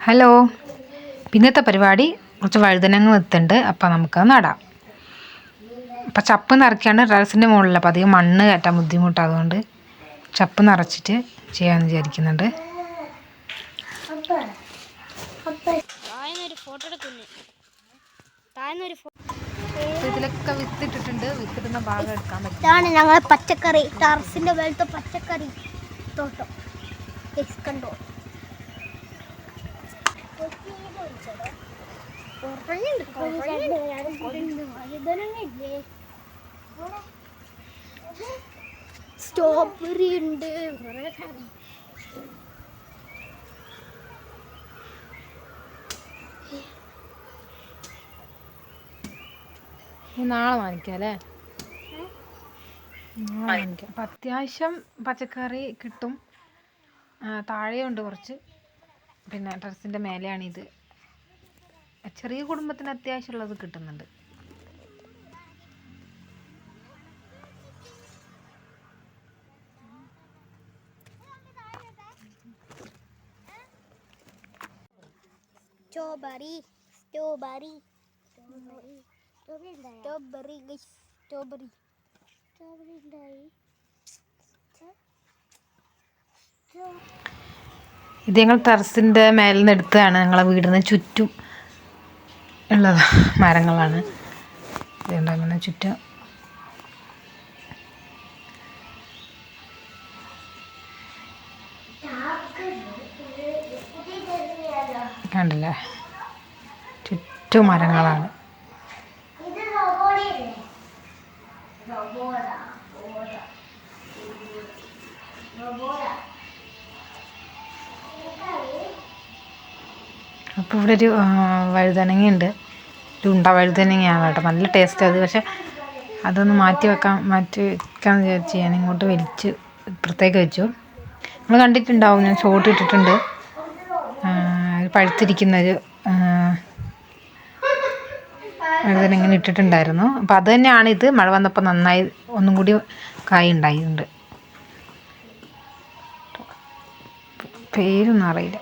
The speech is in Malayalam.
ഹലോ, പിന്നത്തെ പരിപാടി കുറച്ച് വഴുതനങ്ങ വിത്തുണ്ട്. അപ്പം നമുക്കത് നടാം. അപ്പം ചപ്പ് നിറയ്ക്കാണ്ട് ടെറസിൻ്റെ മുകളിൽ. അപ്പം അധികം മണ്ണ് കയറ്റാൻ ബുദ്ധിമുട്ടായതുകൊണ്ട് ചപ്പ് നിറച്ചിട്ട് ചെയ്യാമെന്ന് വിചാരിക്കുന്നുണ്ട്. ഇതിലൊക്കെ വിത്തിട്ടിട്ടുണ്ട്. വിത്തിടുന്ന ഭാഗം എടുക്കാൻ പറ്റും. ഇതാണ് ഞങ്ങളെ പച്ചക്കറി, ടെറസിൻ്റെ മേലത്തെ പച്ചക്കറി തോട്ടം. കണ്ടോ, സ്ട്രോബെറി ഉണ്ട്. നാളെ വാങ്ങിക്കാം അല്ലേ? അപ്പം അത്യാവശ്യം പച്ചക്കറി കിട്ടും. താഴെയുണ്ട് കുറച്ച്, പിന്നെ ടെറസിൻ്റെ മേലെയാണിത്. ചെറിയ കുടുംബത്തിന് അത്യാവശ്യമുള്ളത് കിട്ടുന്നുണ്ട്. സ്ട്രോബെറി സ്ട്രോബെറി സ്ട്രോബെറി സ്ട്രോബെറി ഉണ്ടായി. ഇത് ഞങ്ങൾ ടെറസിൻ്റെ മേലിൽ നിന്ന് എടുത്തതാണ്. ഞങ്ങളെ വീടിന് ചുറ്റും ഉള്ള മരങ്ങളാണ്. ഇതുകൊണ്ട് അങ്ങനെ ചുറ്റും കണ്ടില്ലേ, ചുറ്റും മരങ്ങളാണ്. അപ്പോൾ ഇവിടെ ഒരു വഴുതനങ്ങയുണ്ട്. ഒരു ഉണ്ട വഴുതനങ്ങയാണ് കേട്ടോ, നല്ല ടേസ്റ്റ് അത്. പക്ഷെ അതൊന്ന് മാറ്റി വെക്കാമെന്ന് വിചാരിച്ച് ഞാൻ ഇങ്ങോട്ട് വലിച്ച് ഇപ്പുറത്തേക്ക് വെച്ചു. നമ്മൾ കണ്ടിട്ടുണ്ടാവും, ഞാൻ ഷോർട്ട് ഇട്ടിട്ടുണ്ട്. പഴുത്തിരിക്കുന്നൊരു വഴുതന ഇങ്ങനെ ഇട്ടിട്ടുണ്ടായിരുന്നു. അപ്പോൾ അത് തന്നെയാണിത്. മഴ വന്നപ്പോൾ നന്നായി ഒന്നും കൂടി കായ് ഉണ്ടായിട്ടുണ്ട്. പേരൊന്നും അറിയില്ല.